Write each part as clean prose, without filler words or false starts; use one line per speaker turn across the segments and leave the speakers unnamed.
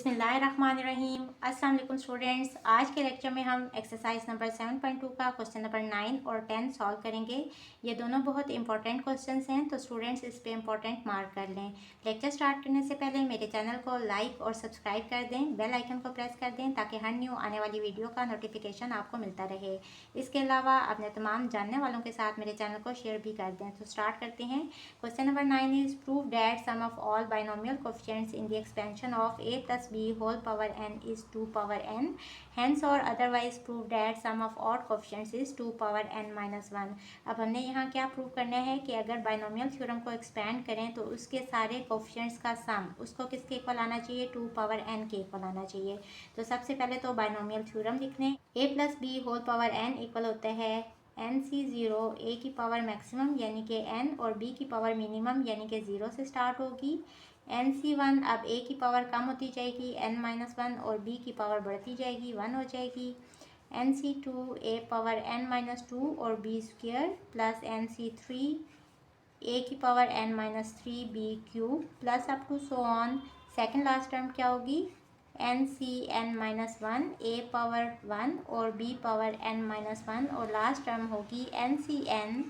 बिस्मिल्लाहिर्रहमानिर्रहीम। अस्सलाम वालेकुम स्टूडेंट्स। आज के लेक्चर में हम एक्सरसाइज नंबर 7.2 का क्वेश्चन नंबर 9 और 10 सॉल्व करेंगे। ये दोनों बहुत इंपॉर्टेंट क्वेश्चंस हैं, तो स्टूडेंट्स इस पे इंपॉर्टेंट मार्क कर लें। लेक्चर स्टार्ट करने से पहले मेरे चैनल को लाइक और सब्सक्राइब कर दें, बेल आइकन को प्रेस कर दें ताकि हर न्यू आने वाली वीडियो का नोटिफिकेशन आपको मिलता रहे। इसके अलावा अपने तमाम जानने वालों के साथ मेरे चैनल को शेयर भी कर दें। तो स्टार्ट करते हैं। Question number 9 is prove that sum of all binomial coefficients in the expansion of a plus b whole power n is 2 power n, hence or otherwise prove that sum of odd coefficients is 2 power n minus 1। अब हमने यहाँ क्या prove करना है कि अगर binomial theorem को expand करें तो उसके सारे कोएफिशिएंट्स का सम उसको किसके इक्वल आना चाहिए, 2 पावर n के इक्वल आना चाहिए। तो सबसे पहले तो बाइनोमियल थ्योरम लिख लें। a plus b whole power n equal होता है NC0 a की पावर मैक्सिमम यानी कि n और b की पावर मिनिमम यानी कि 0 से स्टार्ट होगी। NC1 अब a की पावर कम होती जाएगी n-1 और b की पावर बढ़ती जाएगी 1 हो जाएगी। NC2 a पावर n-2 और b square plus NC3 a की power n-3 b cube plus up to so on. Second last term क्या होगी, NCn-1 a पावर 1 और b पावर n-1 और लास्ट टर्म होगी NCn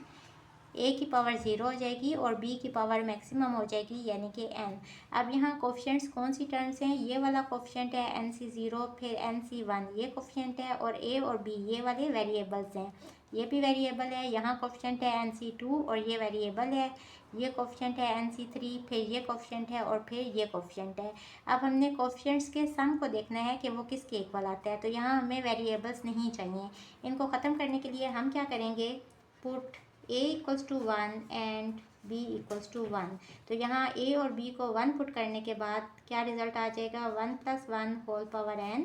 a की power 0 हो जाएगी और b की पावर मैक्सिमम हो जाएगी यानी कि n। अब यहाँ कोफिशिएंट्स कौन सी टर्म्स हैं, ये वाला कोफिशिएंट है NC0, फिर NC1 ये कोफिशिएंट है और a और b ये वाले वेरिएबल्स हैं, ये भी वेरिएबल है। यहाँ कोफिशिएंट है NC2 और ये वेरिएबल है, ये कोफिशिएंट है NC3, फिर ये कोफिशिएंट है और फिर ये कोफिशिएंट है। अब हमने कोफिशिएंट्स के सम को देखना है कि वो किसके इक्वल आता है, तो यहाँ हमें वेरिएबल्स नहीं चाहिए। इनको ख़त्म करने के लिए हम क्या करेंगे, put a equals to 1 and b equals to 1। तो यहाँ a और b को 1 पुट करने के बाद क्या रिजल्ट आ जाएगा, 1 + 1 होल पावर n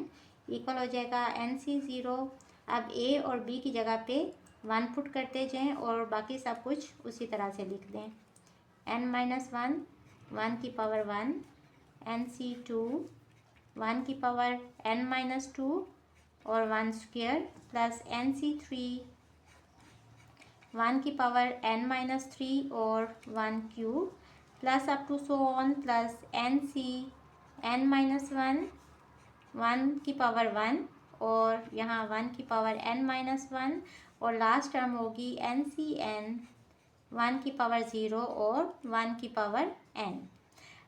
इक्वल हो जाएगा NC0। अब a और b की जगह पे 1 पुट करते जाएं और बाकी सब कुछ उसी तरह से लिख दें। n-1 1 की पावर 1, NC2 1 की पावर n-2 और 1 स्क्वायर प्लस NC3 1 की पावर n-3 और 1 cube plus up to so on plus NCn-1 1 की पावर 1 और यहाँ 1 की पावर n-1 और लास्ट टर्म होगी NCn 1 की पावर 0 और 1 की पावर n।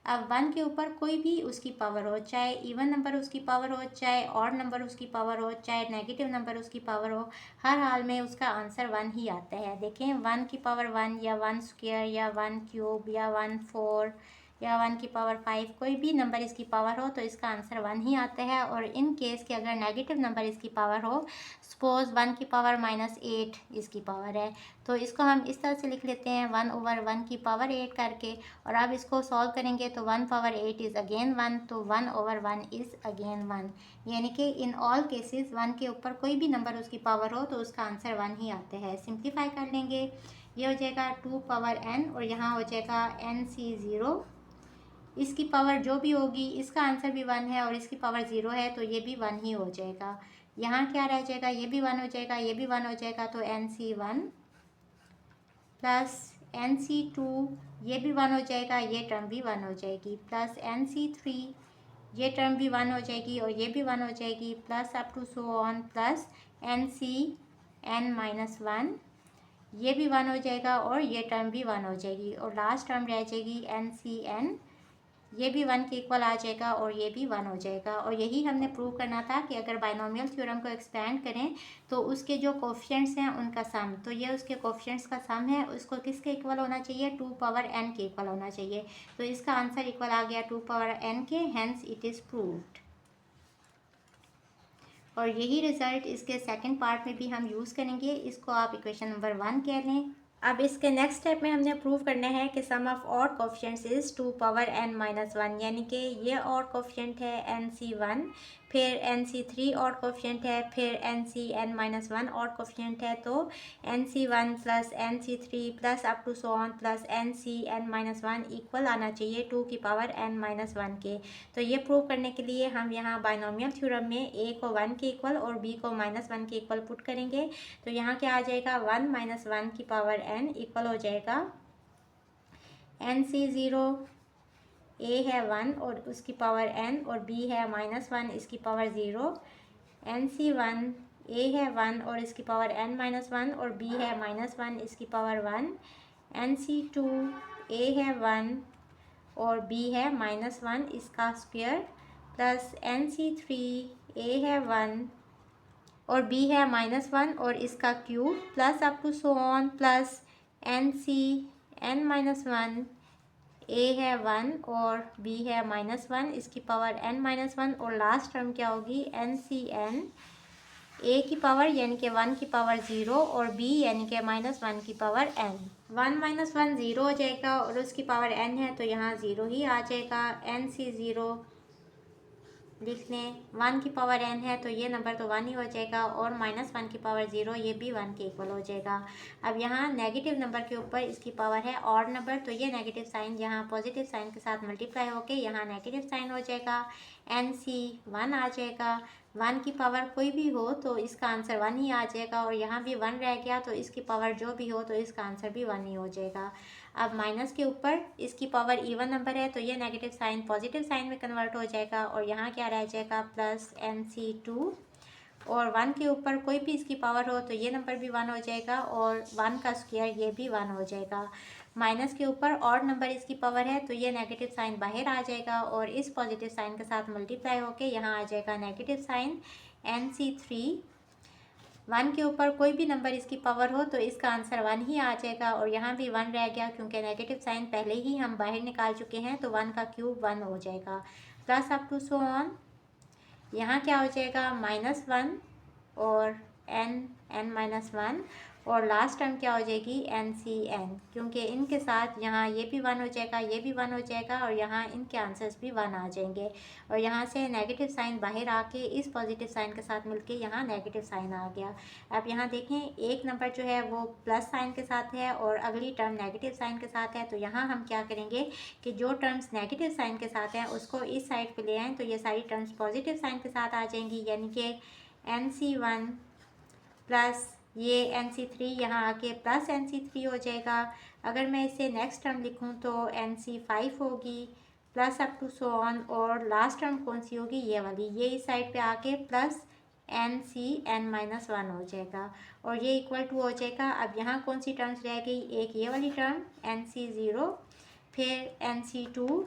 अब 1 के ऊपर कोई भी उसकी पावर हो, चाहे इवन नंबर उसकी पावर हो, चाहे ऑड नंबर उसकी पावर हो, चाहे नेगेटिव नंबर उसकी पावर हो, हर हाल में उसका आंसर 1 ही आता है। देखें 1 की पावर 1 या 1 स्क्वायर या 1 क्यूब या 1 4 या 1 की पावर 5 कोई भी नंबर इसकी पावर हो तो इसका आंसर 1 ही आता है। और इन केस के अगर नेगेटिव नंबर इसकी पावर हो, सपोज 1 की पावर -8 इसकी पावर है, तो इसको हम इस तरह से लिख लेते हैं 1/1 की पावर 8 करके। और अब इसको सॉल्व करेंगे तो 1 पावर 8 इज़ अगेन 1, तो 1/1 इज़ अगेन 1, यानी कि इन ऑल केसेस 1 के ऊपर कोई भी नंबर उसकी पावर हो तो उसका आंसर 1 ही आता है। सिंप्लीफाई कर लेंगे, ये हो जाएगा 2 पावर n और यहाँ हो जाएगा NC0। इसकी पावर जो भी होगी इसका आंसर भी 1 है और इसकी पावर 0 है तो ये भी 1 ही हो जाएगा। यहाँ क्या रह जाएगा, ये भी 1 हो जाएगा, ये भी 1 हो जाएगा, तो NC1 प्लस NC2 ये भी 1 हो जाएगा, ये टर्म भी 1 हो जाएगी, प्लस NC3 ये टर्म भी 1 हो जाएगी और ये भी 1 हो जाएगी, plus up to so on plus NCn-1 ये भी 1 हो जाएगा और ये टर्म भी 1 हो जाएगी और लास्ट टर्म रह जाएगी NCn ये भी 1 के इक्वल आ जाएगा और ये भी 1 हो जाएगा। और यही हमने प्रूव करना था कि अगर बाइनोमियल थ्योरम को एक्सपेंड करें तो उसके जो कोफिशिएंट्स हैं उनका सम, तो ये उसके कोफिशिएंट्स का सम है, उसको किसके इक्वल होना चाहिए, 2 पावर n के इक्वल होना चाहिए। तो इसका आंसर इक्वल आ गया 2 पावर n के, हेंस इट इज़ प्रूव्ड। और यही रिजल्ट इसके सेकंड पार्ट में भी हम यूज़ करेंगे, इसको आप इक्वेशन नंबर 1 कह लें। अब इसके नेक्स्ट स्टेप में हमने प्रूव करना है कि sum of odd coefficients is 2 power n-1, यानी कि ये ऑड कोफिशिएंट है NC1, फिर NC3 ऑड कोफिशिएंट है, फिर NCn-1 ऑड कोफिशिएंट है, तो NC1 plus NC3 plus up to so on plus NCn-1 equal आना चाहिए 2 की पावर n-1 के। तो ये प्रूव करने के लिए हम यहाँ बाइनोमियल थ्योरम में a को 1 के इक्वल और b को -1 के इक्वल पुट करेंगे। तो यहाँ क्या आ जाएगा, 1 - 1 की पावर n इक्वल हो जाएगा NC0 ए है 1 और उसकी पावर n और b है -1 इसकी पावर 0। NC1 ए है 1 और इसकी पावर n-1 और b है -1 इसकी पावर 1। NC2 ए है 1 और b है -1 इसका स्क्वायर प्लस NC3 ए है 1 और b है -1 और इसका cube plus up to so on plus NCn-1 a है 1 और b है -1 इसकी पावर n-1 और लास्ट टर्म क्या होगी NCn ए की पावर यानी कि 1 की पावर 0 और b यानी कि -1 की पावर n। 1 - 1 0 हो जाएगा और उसकी पावर n है तो यहाँ 0 ही आ जाएगा। NC0 लिख लें। 1 की पावर n है तो ये नंबर तो 1 ही हो जाएगा और -1 की पावर 0 ये भी 1 के इक्वल हो जाएगा। अब यहाँ नेगेटिव नंबर के ऊपर इसकी पावर है ऑड नंबर तो ये नेगेटिव साइन यहाँ पॉजिटिव साइन के साथ मल्टीप्लाई होके यहाँ नेगेटिव साइन हो जाएगा। NC1 आ जाएगा। 1 की पावर कोई भी हो तो इसका आंसर 1 ही आ जाएगा और यहाँ भी 1 रह गया तो इसकी पावर जो भी हो तो इसका आंसर भी 1 ही हो जाएगा। अब माइनस के ऊपर इसकी पावर इवन नंबर है तो ये नेगेटिव साइन पॉजिटिव साइन में कन्वर्ट हो जाएगा और यहाँ क्या रह जाएगा प्लस NC2 और 1 के ऊपर कोई भी इसकी पावर हो तो ये नंबर भी 1 हो जाएगा और 1 का स्क्वायर ये भी 1 हो जाएगा। माइनस के ऊपर ऑड नंबर इसकी पावर है तो ये नेगेटिव साइन बाहर आ जाएगा और इस पॉजिटिव साइन के साथ मल्टीप्लाई होके यहाँ आ जाएगा नेगेटिव साइन NC3। 1 के ऊपर कोई भी नंबर इसकी पावर हो तो इसका आंसर 1 ही आ जाएगा और यहाँ भी 1 रह गया क्योंकि नेगेटिव साइन पहले ही हम बाहर निकाल चुके हैं तो 1 का क्यूब 1 हो जाएगा plus up to so on. यहाँ क्या हो जाएगा -1 और n-1 और लास्ट टर्म क्या हो जाएगी NCn क्योंकि इनके साथ यहाँ ये भी 1 हो जाएगा ये भी 1 हो जाएगा और यहाँ इनके आंसर्स भी 1 आ जाएंगे और यहाँ से नेगेटिव साइन बाहर आके इस पॉजिटिव साइन के साथ मिलके यहाँ नेगेटिव साइन आ गया। अब यहाँ देखें एक नंबर जो है वो प्लस साइन के साथ है और अगली टर्म नेगेटिव साइन के साथ है तो यहाँ हम क्या करेंगे कि जो टर्म्स नेगेटिव साइन के साथ हैं उसको इस साइड पर ले आएँ तो ये सारी टर्म्स पॉजिटिव साइन के साथ आ जाएंगी यानी कि NC1 प्लस ये NC3 यहाँ आके प्लस NC3 हो जाएगा। अगर मैं इसे नेक्स्ट टर्म लिखूँ तो NC5 होगी plus up to so on और लास्ट टर्म कौन सी होगी ये वाली ये इस साइड पे आके प्लस NCn-1 हो जाएगा और ये इक्वल टू हो जाएगा। अब यहाँ कौन सी टर्म्स रह गई एक ये वाली टर्म NC0 फिर NC2।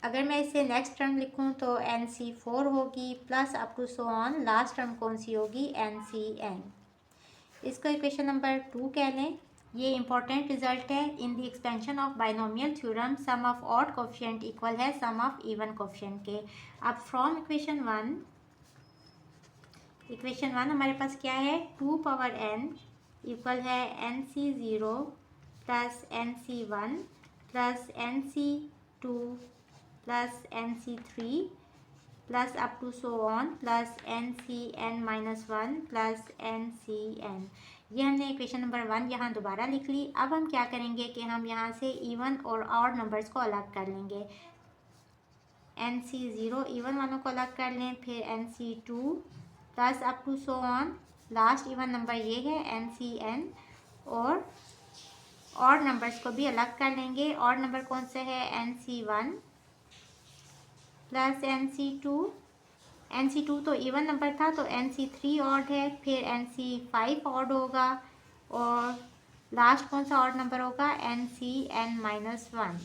अगर मैं इसे नेक्स्ट टर्म लिखूं तो NC4 होगी plus up to so on last term कौन सी होगी NCn। इसको इक्वेशन नंबर 2 कह लें। ये इंपॉर्टेंट रिजल्ट है। In the expansion of binomial theorem sum of odd coefficient equal है सम ऑफ इवन कोफिशिएंट के। अब फ्रॉम इक्वेशन 1 हमारे पास क्या है 2 पावर n इक्वल है NC0 plus NC1 plus NC2 plus NC3 plus up to so on plus NCn-1 plus NCn। ये हमने equation number 1 यहाँ दोबारा लिख ली। अब हम क्या करेंगे कि हम यहाँ से इवन और ऑड नंबर्स को अलग कर लेंगे। NC0 इवन वालों को अलग कर लें फिर NC2 plus up to so on last even number ये है NCn और ऑड नंबर्स को भी अलग कर लेंगे। ऑड नंबर कौन से है NC1 प्लस NC2 तो इवन नंबर था तो NC3 ऑड है फिर NC5 ऑड होगा और लास्ट कौन सा ऑड नंबर होगा NCn-1।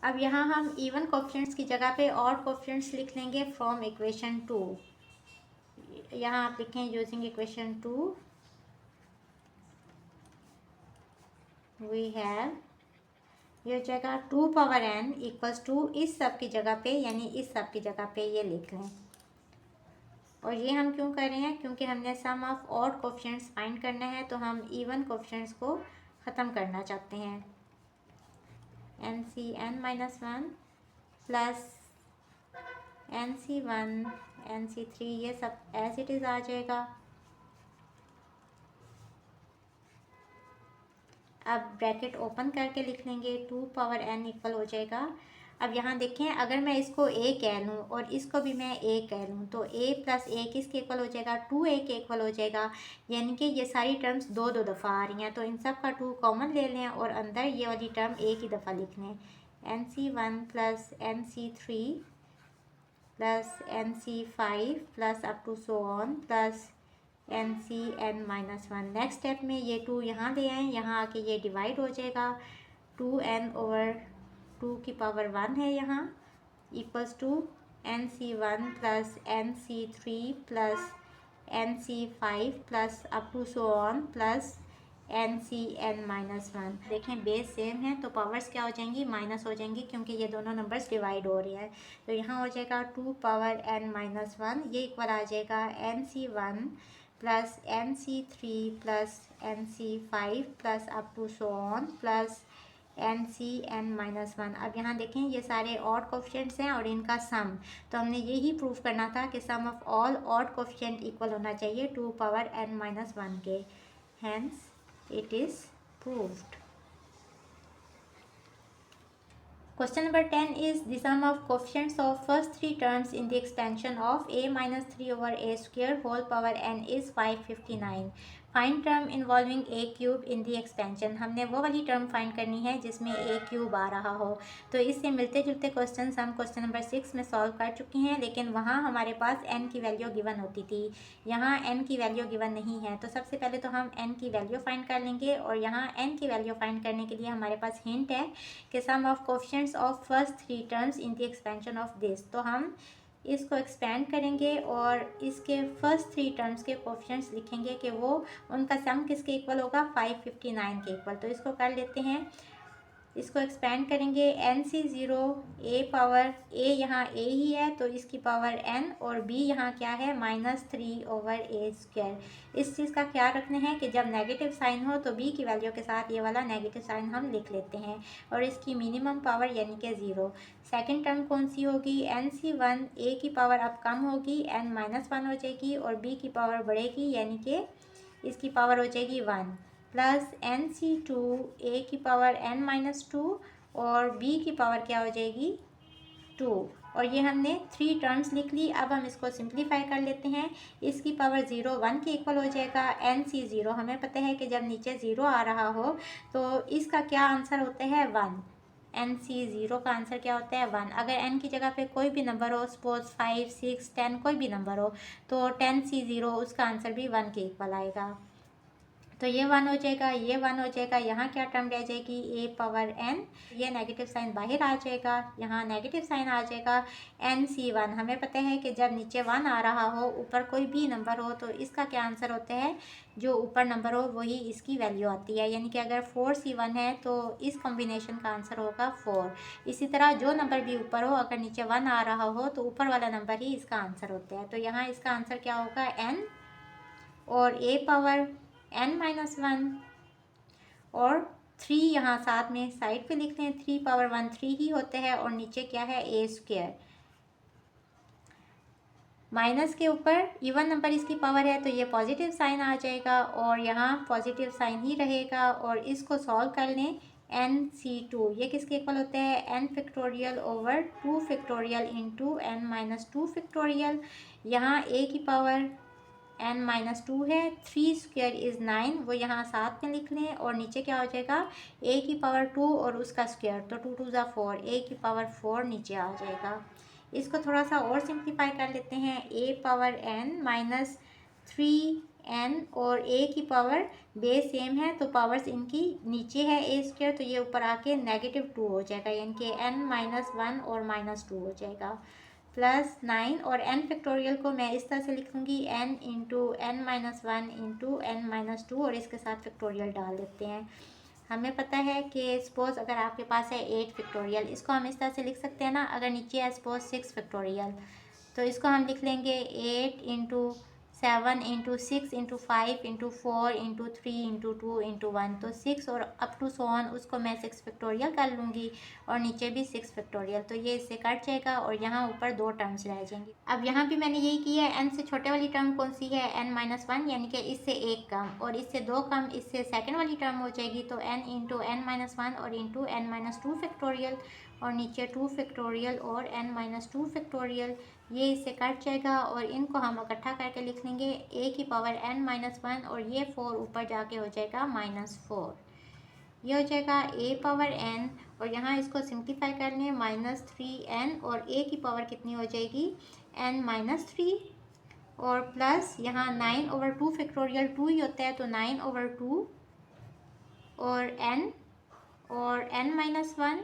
अब यहाँ हम इवन कोफिशिएंट्स की जगह पे ऑड कोफिशिएंट्स लिख लेंगे फ्रॉम इक्वेशन 2। यहाँ आप लिखें यूजिंग इक्वेशन 2 वी हैव ये हो जाएगा 2 पावर n इक्वल्स टू इस सब की जगह पे यानी इस सब की जगह पे ये लिख लें। और ये हम क्यों कर रहे हैं क्योंकि हमने सम ऑफ ऑड कोफिशिएंट्स फाइंड करना है तो हम इवन कोफिशिएंट्स को ख़त्म करना चाहते हैं। NCn-1 प्लस NC1 NC3 ये सब एज इट इज़ आ जाएगा। अब ब्रैकेट ओपन करके लिख लेंगे 2 पावर n इक्वल हो जाएगा अब यहाँ देखें, अगर मैं इसको a कह लूँ और इसको भी मैं a कह लूँ तो a प्लस a किसके इक्वल हो जाएगा, 2a के इक्वल हो जाएगा। यानी कि ये सारी टर्म्स दो दो दफ़ा आ रही हैं, तो इन सब का 2 कॉमन ले लें और अंदर ये वाली टर्म a की दफ़ा लिख लें। nc1 plus nc3 plus nc5 plus up to so on plus nCn-1। Next step में ये 2 यहाँ ले आएँ, यहाँ आके ये डिवाइड हो जाएगा। 2n/2 की पावर 1 है यहाँ, equals to nc1 plus nc3 plus nc5 plus up to so on plus nCn-1। देखें बेस सेम है तो पावर्स क्या हो जाएंगी, माइनस हो जाएंगी, क्योंकि ये दोनों नंबर्स डिवाइड हो रहे हैं। तो यहाँ हो जाएगा 2 पावर n-1, ये इक्वल आ जाएगा nc1 plus nc3 plus nc5 plus up to so on plus nCn-1। अब यहाँ देखें ये सारे ऑड कोफिशिएंट्स हैं और इनका सम, तो हमने यही प्रूव करना था कि sum of all odd coefficient equal होना चाहिए 2 पावर n-1 के। Hence it is proved. Question number 10 is the sum of coefficients of first three terms in the expansion of a minus 3 over a square whole power n is 559. Find term involving a cube in the expansion. हमने वो वाली term find करनी है जिसमें a cube आ रहा हो। तो इससे मिलते जुलते क्वेश्चन हम क्वेश्चन नंबर 6 में सॉल्व कर चुके हैं, लेकिन वहाँ हमारे पास n की वैल्यू गिवन होती थी, यहाँ n की वैल्यू गिवन नहीं है। तो सबसे पहले तो हम n की वैल्यू फाइंड कर लेंगे और यहाँ n की वैल्यू फाइंड करने के लिए हमारे पास हिंट है कि sum of coefficients of first three terms in the expansion of this. तो हम इसको एक्सपेंड करेंगे और इसके फर्स्ट थ्री टर्म्स के कोफिशिएंट्स लिखेंगे कि वो उनका सम किसके इक्वल होगा, 559 के इक्वल। तो इसको कर लेते हैं, इसको एक्सपेंड करेंगे। nc0 a पावर a, यहाँ a ही है तो इसकी पावर n, और b यहाँ क्या है, -3 ओवर a स्क्वायर। इस चीज़ का ख्याल रखना है कि जब नेगेटिव साइन हो तो b की वैल्यू के साथ ये वाला नेगेटिव साइन हम लिख लेते हैं, और इसकी मिनिमम पावर यानी कि 0। सेकंड टर्म कौन सी होगी, nc1 a की पावर अब कम होगी, n-1 हो जाएगी, और b की पावर बढ़ेगी यानी कि इसकी पावर हो जाएगी 1 प्लस nc2 a की पावर n-2 और b की पावर क्या हो जाएगी 2। और ये हमने 3 टर्म्स लिख ली। अब हम इसको सिंप्लीफाई कर लेते हैं। इसकी पावर 0 1 के इक्वल हो जाएगा। nc0 हमें पता है कि जब नीचे 0 आ रहा हो तो इसका क्या आंसर होता है 1। nc0 का आंसर क्या होता है 1। अगर n की जगह पे कोई भी नंबर हो, सपोज 5 6 10 कोई भी नंबर हो, तो 10c0 उसका आंसर भी 1 के इक्वल आएगा। तो ये 1 हो जाएगा, ये 1 हो जाएगा, यहाँ क्या टर्म रह जाएगी a पावर n, ये नेगेटिव साइन बाहर आ जाएगा, यहाँ नेगेटिव साइन आ जाएगा। nc1 हमें पता है कि जब नीचे 1 आ रहा हो, ऊपर कोई भी नंबर हो, तो इसका क्या आंसर होता है, जो ऊपर नंबर हो वही इसकी वैल्यू आती है। यानी कि अगर 4c1 है तो इस कॉम्बिनेशन का आंसर होगा 4। इसी तरह जो नंबर भी ऊपर हो, अगर नीचे 1 आ रहा हो तो ऊपर वाला नंबर ही इसका आंसर होता है। तो यहाँ इसका आंसर क्या होगा n, और a पावर n-1 और 3 यहाँ साथ में साइड पे लिख लें, 3 पावर 1 3 ही होते हैं, और नीचे क्या है a स्क्वायर। माइनस के ऊपर इवन नंबर इसकी पावर है तो ये पॉजिटिव साइन आ जाएगा, और यहाँ पॉजिटिव साइन ही रहेगा। और इसको सॉल्व कर लें, nc2 ये किसके इक्वल होते हैं, n factorial over 2 factorial into n-2 factorial. यहाँ a की पावर n-2 है, 3 स्क्वायर इज़ 9, वो यहाँ साथ में लिख लें, और नीचे क्या हो जाएगा a की पावर 2 और उसका स्क्वायर, तो 2 2 ज़ा 4, a की पावर 4 नीचे आ जाएगा। इसको थोड़ा सा और सिंप्लीफाई कर लेते हैं, a पावर n-3n और a की पावर बेस सेम है तो पावर्स इनकी नीचे है a स्क्वायर, तो ये ऊपर आके -2 हो जाएगा, यानी कि n-1 और -2 हो जाएगा, +9। और n फैक्टोरियल को मैं इस तरह से लिख लूँगी, n into n-1 into n-2, और इसके साथ फैक्टोरियल डाल देते हैं। हमें पता है कि सपोज़ अगर आपके पास है 8 फैक्टोरियल, इसको हम इस तरह से लिख सकते हैं ना, अगर नीचे है सपोज 6 फैक्टोरियल, तो इसको हम लिख लेंगे 8 into 7 into 6 into 5 into 4 into 3 into 2 into 1, तो 6 और अप टू सो ऑन उसको मैं 6 फैक्टोरियल कर लूँगी, और नीचे भी 6 फैक्टोरियल, तो ये इससे कट जाएगा और यहाँ ऊपर 2 टर्म्स रह जाएंगे। अब यहाँ भी मैंने यही किया है। n से छोटे वाली टर्म कौन सी है, n-1, यानी कि इससे 1 कम, और इससे 2 कम, इससे सेकेंड वाली टर्म हो जाएगी, तो n इंटू n-1 और इंटू n-2 फैक्टोरियल, और नीचे 2 फैक्टोरियल और n माइनस 2 फैक्टोरियल, ये इससे कट जाएगा और इनको हम इकट्ठा करके लिख लेंगे a की पावर n माइनस 1 और ये 4 ऊपर जाके हो जाएगा -4। ये हो जाएगा a पावर n और यहाँ इसको सिंप्लीफाई कर लें -3n और a की पावर कितनी हो जाएगी n माइनस 3 और प्लस यहाँ 9/2 फैक्टोरियल 2 ही होता है तो 9/2 और n माइनस 1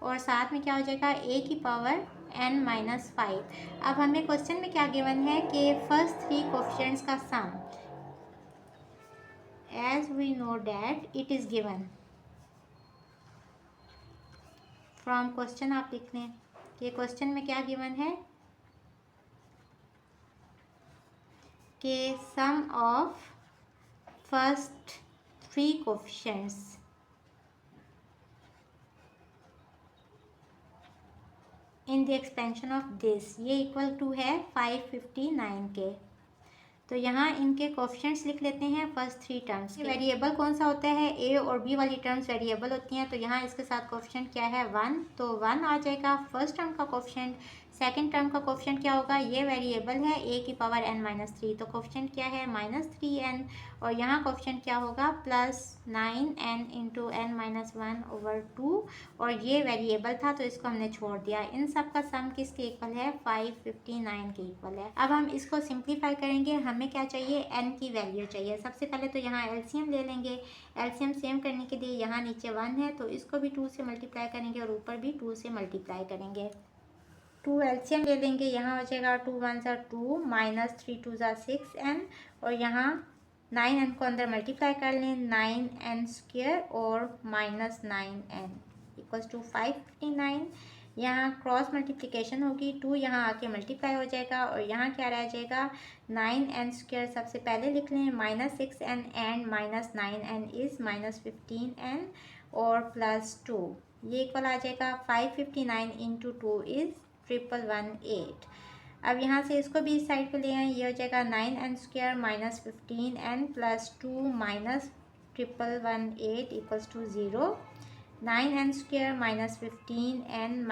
और साथ में क्या हो जाएगा a की पावर n माइनस 5। अब हमें क्वेश्चन में क्या गिवन है कि फर्स्ट 3 कोफिशिएंट्स का sum, as we know that it is given from question. आप लिख लें कि क्वेश्चन में क्या गिवन है कि sum of first 3 coefficients in the expansion of this, ये इक्वल टू है 559 के। तो यहाँ इनके कोफिशिएंट्स लिख लेते हैं फर्स्ट 3 टर्म्स। वेरिएबल कौन सा होता है, ए और बी वाली टर्म्स वेरिएबल होती हैं, तो यहाँ इसके साथ कोफिशिएंट क्या है 1, तो 1 आ जाएगा फर्स्ट टर्म का कोफिशिएंट। सेकंड टर्म का कोफिशिएंट क्या होगा, ये वेरिएबल है a की पावर n माइनस 3, तो कोफिशिएंट क्या है -3n और यहाँ कोफिशिएंट क्या होगा +9n इंटू n माइनस 1/2 और ये वेरिएबल था तो इसको हमने छोड़ दिया। इन सब का सम किसके इक्वल है 559 के इक्वल है। अब हम इसको सिंप्लीफाई करेंगे, हमें क्या चाहिए n की वैल्यू चाहिए। सबसे पहले तो यहाँ एलसीएम ले लेंगे, एलसीएम सेम करने के लिए यहाँ नीचे 1 है तो इसको भी 2 से मल्टीप्लाई करेंगे और ऊपर भी 2 से मल्टीप्लाई करेंगे। 2 एलसीएम ले लेंगे, यहाँ हो जाएगा 2 1 ज़ा 2 -3 2 ज़ा 6n और यहाँ 9n को अंदर मल्टीप्लाई कर लें 9n² और -9n इक्वल्स टू 559। यहाँ क्रॉस मल्टीप्लिकेशन होगी, 2 यहाँ आके मल्टीप्लाई हो जाएगा और यहाँ क्या रह जाएगा 9n² सबसे पहले लिख लें -6n and -9n is -15n और +2, ये इक्वल आ जाएगा 559 इंटू 2 इज़ 1118। अब यहाँ से इसको भी इस साइड पे ले आए, ये हो जाएगा 9n² -15n +2 -1118 equals to 0। 9n² -15n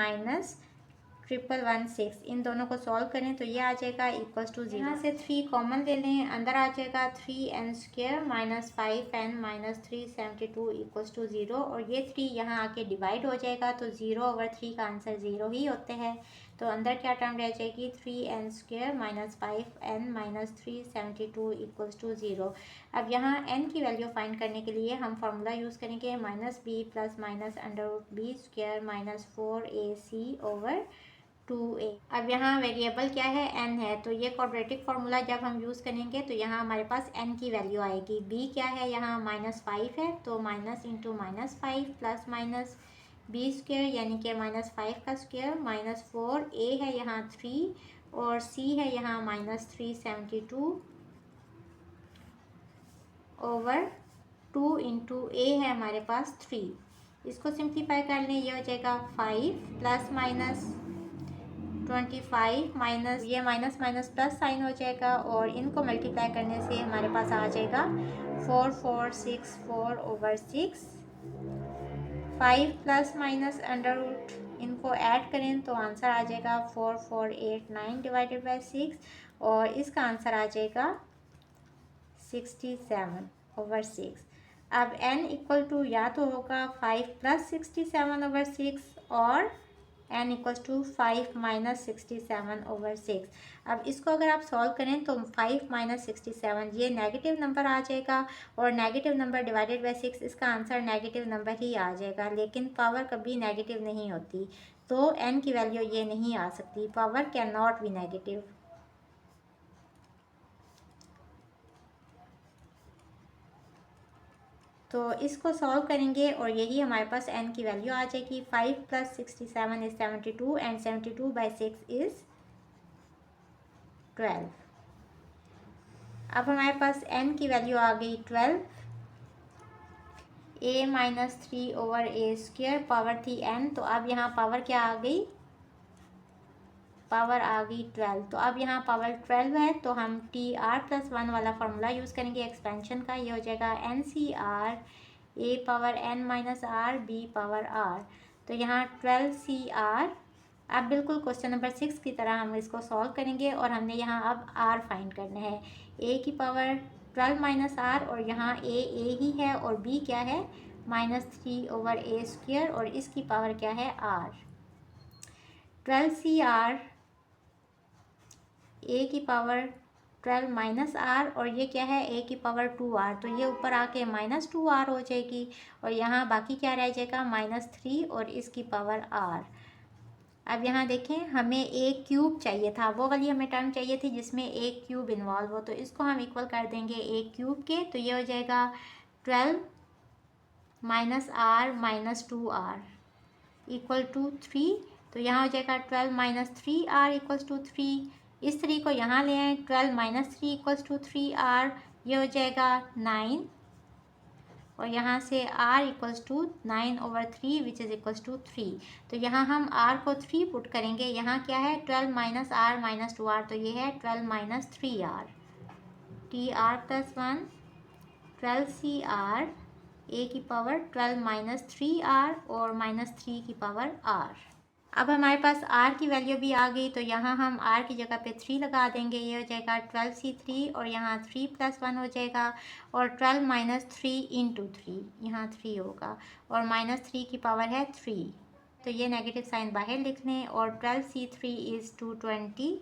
-1116, इन दोनों को सॉल्व करें तो ये आ जाएगा इक्वल्स टू 0। यहाँ से 3 कॉमन ले लें, अंदर आ जाएगा 3n² -5n -372 इक्वल्स टू 0 और ये 3 यहाँ आके डिवाइड हो जाएगा तो 0/3 का आंसर 0 ही होते हैं। तो अंदर क्या टर्म रह जाएगी 3n² -5n -372 इक्वल्स टू 0। अब यहाँ n की वैल्यू फाइंड करने के लिए हम फार्मूला यूज़ करेंगे -b + -√b² -4ac/2a। अब यहाँ वेरिएबल क्या है n है, तो ये क्वाड्रेटिक फार्मूला जब हम यूज़ करेंगे तो यहाँ हमारे पास n की वैल्यू आएगी। b क्या है यहाँ -5 है तो माइनस इंटू -5 + b² यानी कि -5 का स्क्वायर -4, a है यहाँ 3 और c है यहाँ -372/2 इंटू a है हमारे पास 3। इसको सिंप्लीफाई कर लें, ये हो जाएगा 5 + -25 माइनस ये माइनस माइनस प्लस साइन हो जाएगा और इनको मल्टीप्लाई करने से हमारे पास आ जाएगा 4464/6। 5 + -√, इनको ऐड करें तो आंसर आ जाएगा 4489/6 और इसका आंसर आ जाएगा 67/6। अब n इक्वल टू या तो होगा 5 + 67/6 और n इक्वल्स टू 5 - 67/6। अब इसको अगर आप सॉल्व करें तो 5 - 67 ये नेगेटिव नंबर आ जाएगा और नेगेटिव नंबर डिवाइडेड बाय 6 इसका आंसर नेगेटिव नंबर ही आ जाएगा, लेकिन पावर कभी नेगेटिव नहीं होती तो n की वैल्यू ये नहीं आ सकती, power can not be negative. तो इसको सॉल्व करेंगे और यही हमारे पास n की वैल्यू आ जाएगी। 5 + 67 इज़ 72 एंड 72/6 इज़ 12। अब हमारे पास n की वैल्यू आ गई 12। a - 3/a² पावर थी n, तो अब यहाँ पावर क्या आ गई, पावर आ गई 12। तो अब यहाँ पावर 12 है तो हम TR+1 वाला फार्मूला यूज़ करेंगे एक्सपेंशन का, ये हो जाएगा NCR a power n - r b power r। तो यहाँ 12CR। अब बिल्कुल क्वेश्चन नंबर 6 की तरह हम इसको सॉल्व करेंगे और हमने यहाँ अब R फाइंड करना है। A की पावर 12 माइनस R और यहाँ A ही है और B क्या है -3/A² और इसकी पावर क्या है R। 12CR A की पावर 12 माइनस R और ये क्या है A की पावर 2R, तो ये ऊपर आके -2R हो जाएगी और यहाँ बाकी क्या रह जाएगा -3 और इसकी पावर R। अब यहाँ देखें हमें A क्यूब चाहिए था, वो वाली हमें टर्म चाहिए थी जिसमें A क्यूब इन्वॉल्व हो, तो इसको हम इक्वल कर देंगे A क्यूब के, तो ये हो जाएगा 12 minus R minus 2R equal to 3। तो यहाँ हो जाएगा 12 माइनस 3R इक्वल्स टू 3। इस 3 को यहाँ ले आए, 12 माइनस 3 इक्वल्स टू 3R, ये हो जाएगा 9 और यहाँ से R equals to 9/3 which is equals to 3। तो यहाँ हम R को 3 पुट करेंगे, यहाँ क्या है 12 माइनस R माइनस 2R, तो ये है 12 minus 3R। TR plus 1 12CR A की पावर 12 माइनस 3R और -3 की पावर R। अब हमारे पास R की वैल्यू भी आ गई, तो यहाँ हम R की जगह पे 3 लगा देंगे, ये हो जाएगा 12C3 और यहाँ 3 + 1 हो जाएगा और 12 माइनस 3 इंटू 3, यहाँ 3 होगा और -3 की पावर है 3, तो ये नेगेटिव साइन बाहर लिख लें और 12C3 इज़ 220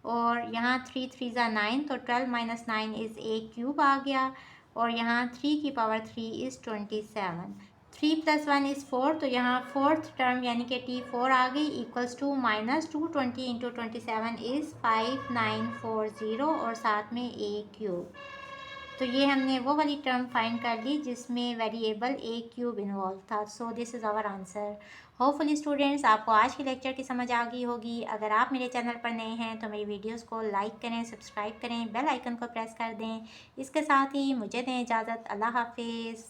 और यहाँ 3 3 ज़ा 9, तो 12 माइनस 9 इज़ A क्यूब आ गया और यहाँ 3 की पावर 3 इज़ 27। 3 + 1 इज़ 4, तो यहाँ फोर्थ टर्म यानी कि T4 आ गई इक्वल्स टू -220 इंटू 27 इज़ 5940 और साथ में A क्यूब। तो ये हमने वो वाली टर्म फाइंड कर ली जिसमें वेरिएबल A क्यूब इन्वॉल्व था। So this is our answer. Hopefully students आपको आज की लेक्चर की समझ आ गई होगी। अगर आप मेरे चैनल पर नए हैं तो मेरी वीडियोस को लाइक करें, सब्सक्राइब करें, बेल आइकन को प्रेस कर दें। इसके साथ ही मुझे दें इजाज़त। अल्लाह हाफिज़।